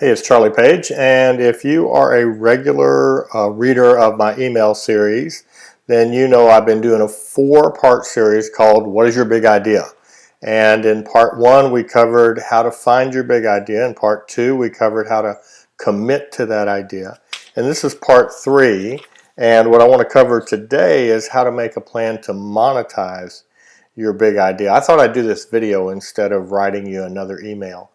Hey, it's Charlie Page, and if you are a regular reader of my email series, then you know I've been doing a four-part series called What is Your Big Idea? And in part one, we covered how to find your big idea. In part two, we covered how to commit to that idea. And this is part three, and what I want to cover today is how to make a plan to monetize your big idea. I thought I'd do this video instead of writing you another email.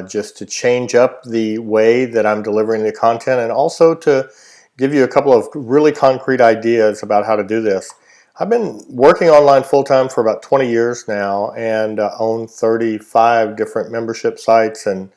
Just to change up the way that I'm delivering the content and also to give you a couple of really concrete ideas about how to do this. I've been working online full-time for about 20 years now and own 35 different membership sites, and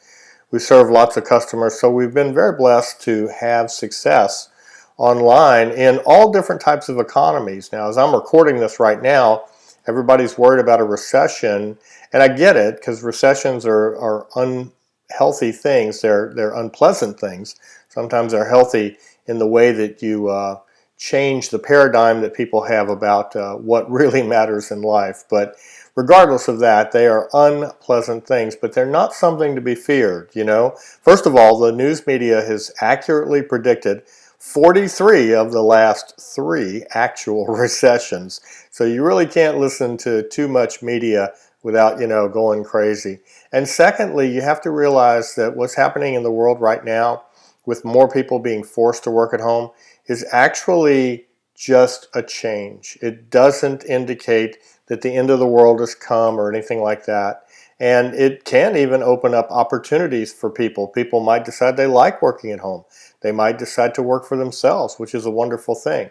we serve lots of customers. So we've been very blessed to have success online in all different types of economies. Now, as I'm recording this right now, everybody's worried about a recession, and I get it because recessions are unhealthy things. They're unpleasant things. Sometimes they're healthy in the way that you change the paradigm that people have about what really matters in life. But regardless of that, they are unpleasant things, but they're not something to be feared, you know. First of all, the news media has accurately predicted 43 of the last 3 actual recessions. So you really can't listen to too much media without, going crazy. And secondly, you have to realize that what's happening in the world right now with more people being forced to work at home is actually just a change. It doesn't indicate that the end of the world has come or anything like that. And it can even open up opportunities for people. People might decide they like working at home. They might decide to work for themselves, which is a wonderful thing.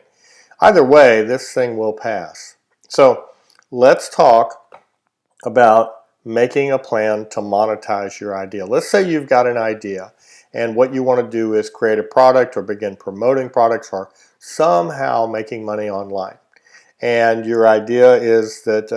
Either way, this thing will pass. So let's talk about making a plan to monetize your idea. Let's say you've got an idea and what you want to do is create a product or begin promoting products or somehow making money online. And your idea is that,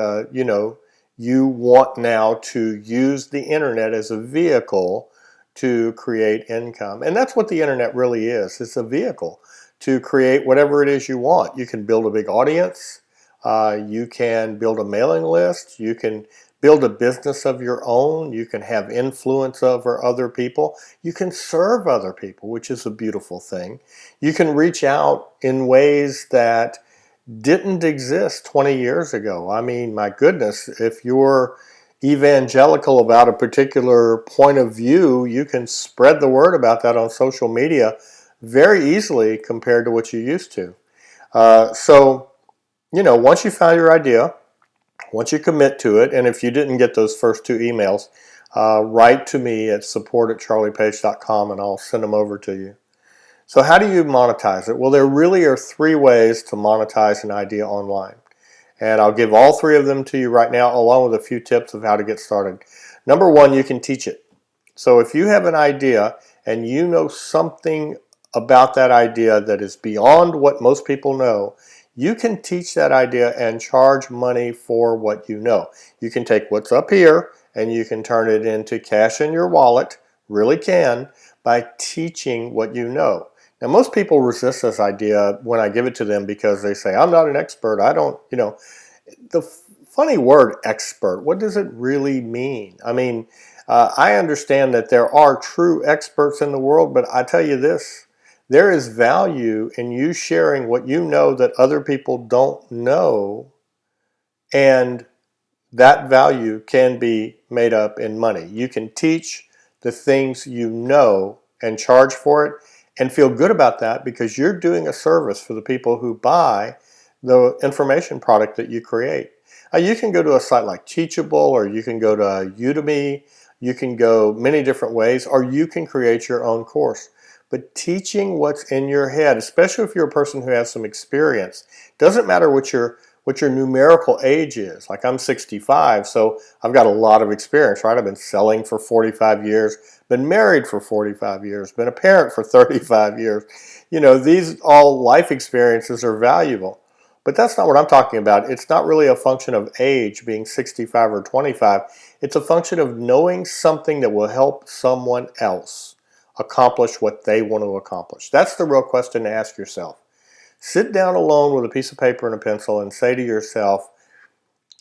you want now to use the internet as a vehicle to create income. And that's what the internet really is. It's a vehicle to create whatever it is you want. You can build a big audience. You can build a mailing list. You can build a business of your own. You can have influence over other people. You can serve other people, which is a beautiful thing. You can reach out in ways that didn't exist 20 years ago. I mean, my goodness, if you're evangelical about a particular point of view, you can spread the word about that on social media very easily compared to what you used to. Once you found your idea, once you commit to it, and if you didn't get those first 2 emails, write to me at support@charliepage.com and I'll send them over to you. So how do you monetize it? Well, there really are 3 ways to monetize an idea online. And I'll give all 3 of them to you right now, along with a few tips of how to get started. Number 1, you can teach it. So if you have an idea and you know something about that idea that is beyond what most people know, you can teach that idea and charge money for what you know. You can take what's up here and you can turn it into cash in your wallet, really can, by teaching what you know. Now, most people resist this idea when I give it to them because they say, I'm not an expert. I don't, the funny word expert, what does it really mean? I mean, I understand that there are true experts in the world, but I tell you this, there is value in you sharing what you know that other people don't know, and that value can be made up in money. You can teach the things you know and charge for it and feel good about that because you're doing a service for the people who buy the information product that you create. You can go to a site like Teachable, or you can go to Udemy, you can go many different ways, or you can create your own course. But teaching what's in your head, especially if you're a person who has some experience, doesn't matter what your numerical age is. Like, I'm 65, so I've got a lot of experience, right? I've been selling for 45 years, been married for 45 years, been a parent for 35 years. These all life experiences are valuable. But that's not what I'm talking about. It's not really a function of age, being 65 or 25. It's a function of knowing something that will help someone else accomplish what they want to accomplish. That's the real question to ask yourself. Sit down alone with a piece of paper and a pencil and say to yourself,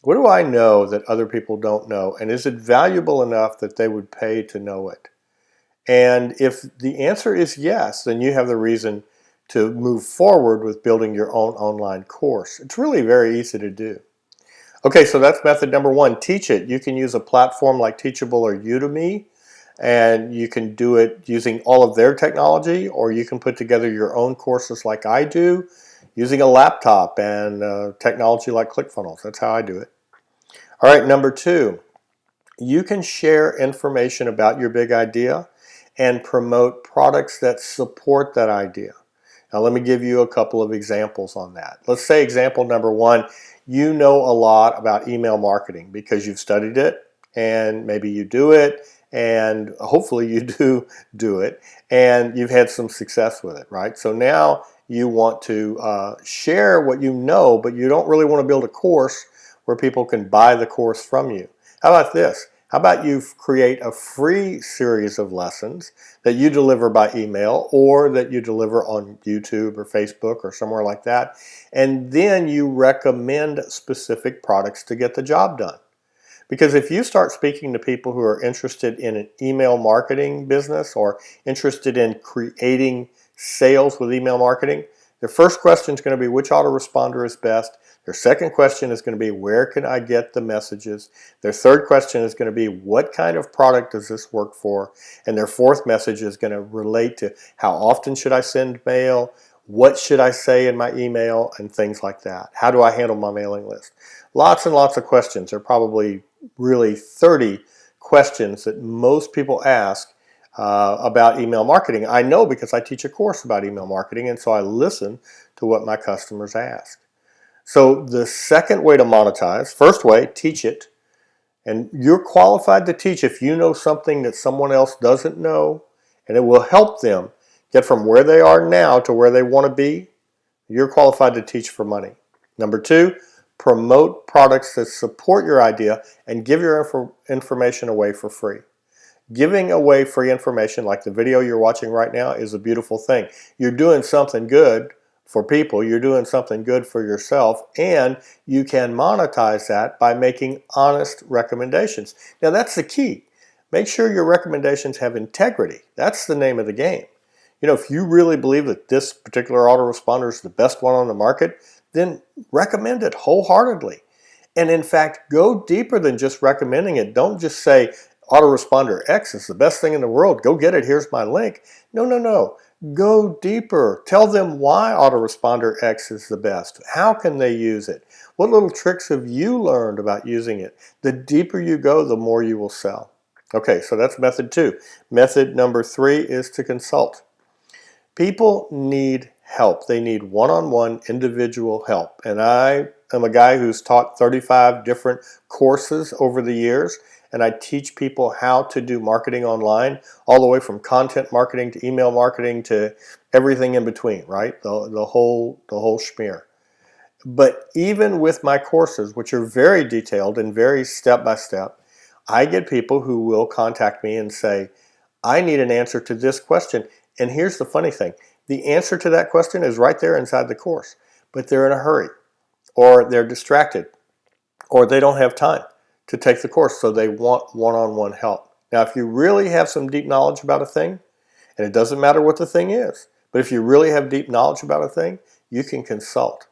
what do I know that other people don't know? And is it valuable enough that they would pay to know it? And if the answer is yes, then you have the reason to move forward with building your own online course. It's really very easy to do. Okay, so that's method number one, teach it. You can use a platform like Teachable or Udemy, and you can do it using all of their technology, or you can put together your own courses like I do, using a laptop and technology like ClickFunnels. That's how I do it. All right, number two, you can share information about your big idea and promote products that support that idea. Now, let me give you a couple of examples on that. Let's say example number one, you know a lot about email marketing because you've studied it and maybe you do it and hopefully you do it and you've had some success with it, right? So now you want to share what you know, but you don't really want to build a course where people can buy the course from you. How about this? How about you create a free series of lessons that you deliver by email or that you deliver on YouTube or Facebook or somewhere like that, and then you recommend specific products to get the job done. Because if you start speaking to people who are interested in an email marketing business or interested in creating sales with email marketing, their first question is going to be which autoresponder is best. Their second question is going to be where can I get the messages. Their third question is going to be what kind of product does this work for. And their fourth message is going to relate to how often should I send mail, what should I say in my email, and things like that. How do I handle my mailing list? Lots and lots of questions. There are probably really 30 questions that most people ask about email marketing. I know because I teach a course about email marketing, and so I listen to what my customers ask. So the second way to monetize, first way, teach it. And you're qualified to teach if you know something that someone else doesn't know, and it will help them get from where they are now to where they want to be. You're qualified to teach for money. Number two, promote products that support your idea and give your information away for free. Giving away free information like the video you're watching right now is a beautiful thing. You're doing something good for people, you're doing something good for yourself, and you can monetize that by making honest recommendations. Now that's the key. Make sure your recommendations have integrity. That's the name of the game. You know, if you really believe that this particular autoresponder is the best one on the market, then recommend it wholeheartedly. And in fact, go deeper than just recommending it. Don't just say autoresponder X is the best thing in the world. Go get it. Here's my link. No, no, no. Go deeper. Tell them why autoresponder X is the best. How can they use it? What little tricks have you learned about using it? The deeper you go, the more you will sell. Okay, so that's method two. Method number three is to consult. People need help. They need one-on-one individual help. And I am a guy who's taught 35 different courses over the years, and I teach people how to do marketing online, all the way from content marketing to email marketing to everything in between, right? The whole schmear. But even with my courses, which are very detailed and very step-by-step, I get people who will contact me and say, I need an answer to this question. And here's the funny thing. The answer to that question is right there inside the course, but they're in a hurry, or they're distracted, or they don't have time to take the course, so they want one-on-one help. Now, if you really have some deep knowledge about a thing, and it doesn't matter what the thing is, but if you really have deep knowledge about a thing, you can consult.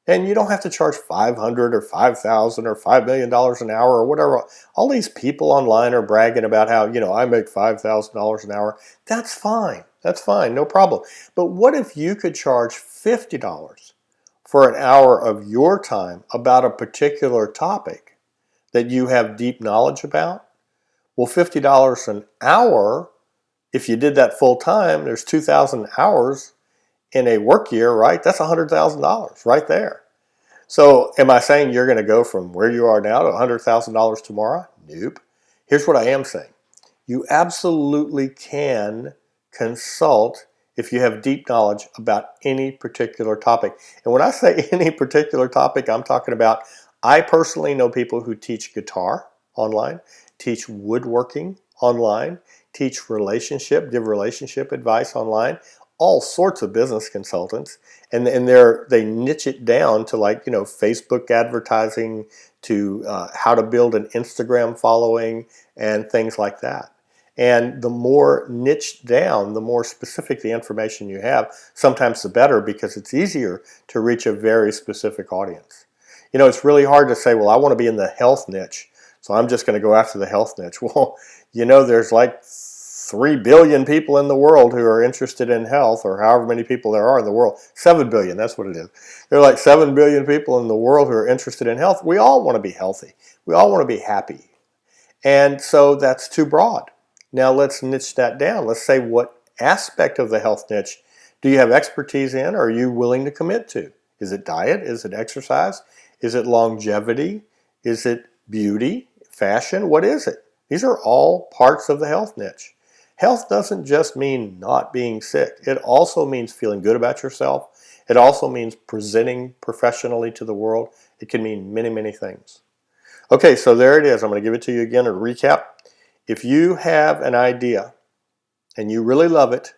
And you don't have to charge $500 or $5,000 or $5 million an hour or whatever. All these people online are bragging about how, I make $5,000 an hour. That's fine. That's fine. No problem. But what if you could charge $50 for an hour of your time about a particular topic that you have deep knowledge about? Well, $50 an hour, if you did that full time, there's 2,000 hours in a work year, right? That's $100,000 right there. So am I saying you're going to go from where you are now to $100,000 tomorrow? Nope. Here's what I am saying. You absolutely can consult if you have deep knowledge about any particular topic. And when I say any particular topic, I'm talking about, I personally know people who teach guitar online, teach woodworking online, teach give relationship advice online, all sorts of business consultants, and they niche it down to Facebook advertising, to how to build an Instagram following and things like that. And the more niched down, the more specific the information you have, sometimes the better, because it's easier to reach a very specific audience. You know, it's really hard to say, well, I want to be in the health niche, so I'm just going to go after the health niche. Well, you know, there's like 3 billion people in the world who are interested in health, or however many people there are in the world. 7 billion, that's what it is. There are like 7 billion people in the world who are interested in health. We all want to be healthy. We all want to be happy. And so that's too broad. Now let's niche that down. Let's say, what aspect of the health niche do you have expertise in, or are you willing to commit to? Is it diet? Is it exercise? Is it longevity? Is it beauty, fashion? What is it? These are all parts of the health niche. Health doesn't just mean not being sick. It also means feeling good about yourself. It also means presenting professionally to the world. It can mean many, many things. Okay, so there it is. I'm going to give it to you again to recap. If you have an idea and you really love it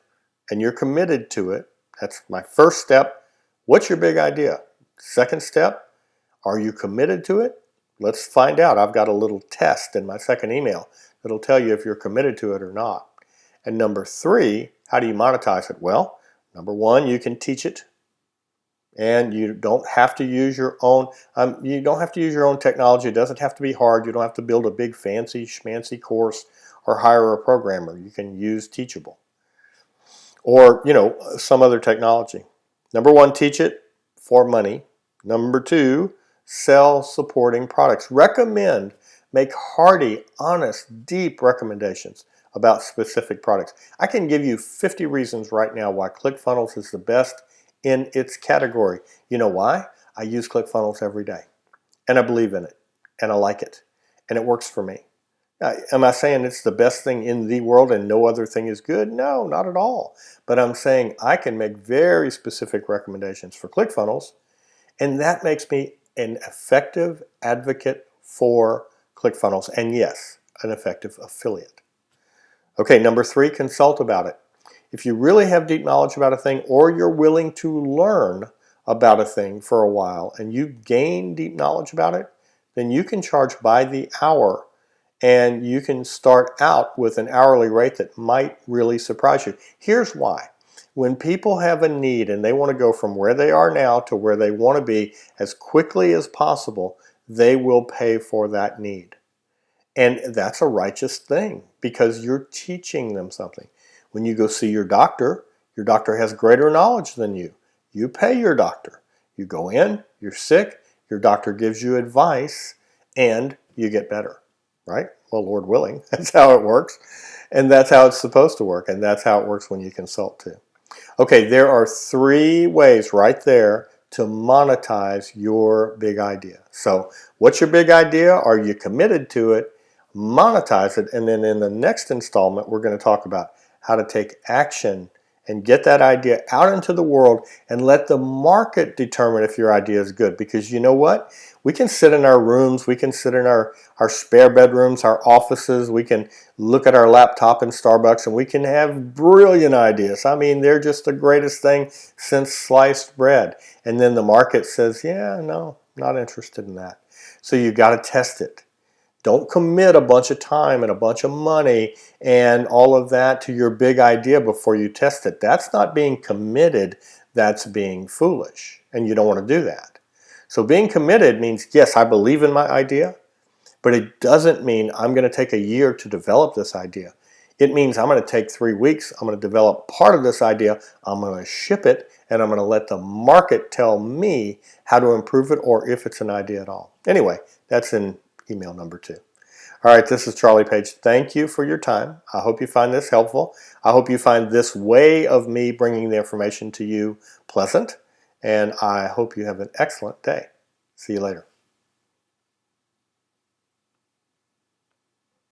and you're committed to it, that's my first step. What's your big idea? Second step, are you committed to it? Let's find out. I've got a little test in my second email that'll tell you if you're committed to it or not. And number 3, how do you monetize it? Well, number 1, you can teach it. And you don't have to use your own. Technology. It doesn't have to be hard. You don't have to build a big fancy schmancy course or hire a programmer. You can use Teachable, or some other technology. Number 1, teach it for money. Number 2, sell supporting products. Recommend, make hearty, honest, deep recommendations about specific products. I can give you 50 reasons right now why ClickFunnels is the best in its category. You know why? I use ClickFunnels every day, and I believe in it, and I like it, and it works for me. Am I saying it's the best thing in the world and no other thing is good? No, not at all. But I'm saying I can make very specific recommendations for ClickFunnels, and that makes me an effective advocate for ClickFunnels, and yes, an effective affiliate. Okay, number 3, consult about it. If you really have deep knowledge about a thing, or you're willing to learn about a thing for a while and you gain deep knowledge about it, then you can charge by the hour, and you can start out with an hourly rate that might really surprise you. Here's why. When people have a need and they want to go from where they are now to where they want to be as quickly as possible, they will pay for that need. And that's a righteous thing, because you're teaching them something. When you go see your doctor has greater knowledge than you. You pay your doctor. You go in, you're sick, your doctor gives you advice, and you get better, right? Well, Lord willing, that's how it works. And that's how it's supposed to work, and that's how it works when you consult too. Okay, there are 3 ways right there to monetize your big idea. So, what's your big idea? Are you committed to it? Monetize it, and then in the next installment, we're going to talk about how to take action and get that idea out into the world and let the market determine if your idea is good. Because you know what? We can sit in our rooms, we can sit in our spare bedrooms, our offices, we can look at our laptop in Starbucks, and we can have brilliant ideas. I mean, they're just the greatest thing since sliced bread. And then the market says, yeah, no, not interested in that. So you got to test it. Don't commit a bunch of time and a bunch of money and all of that to your big idea before you test it. That's not being committed, that's being foolish, and you don't want to do that. So being committed means, yes, I believe in my idea, but it doesn't mean I'm going to take a year to develop this idea. It means I'm going to take 3 weeks, I'm going to develop part of this idea, I'm going to ship it, and I'm going to let the market tell me how to improve it, or if it's an idea at all. Anyway, that's in email number 2. All right, this is Charlie Page. Thank you for your time. I hope you find this helpful. I hope you find this way of me bringing the information to you pleasant, and I hope you have an excellent day. See you later.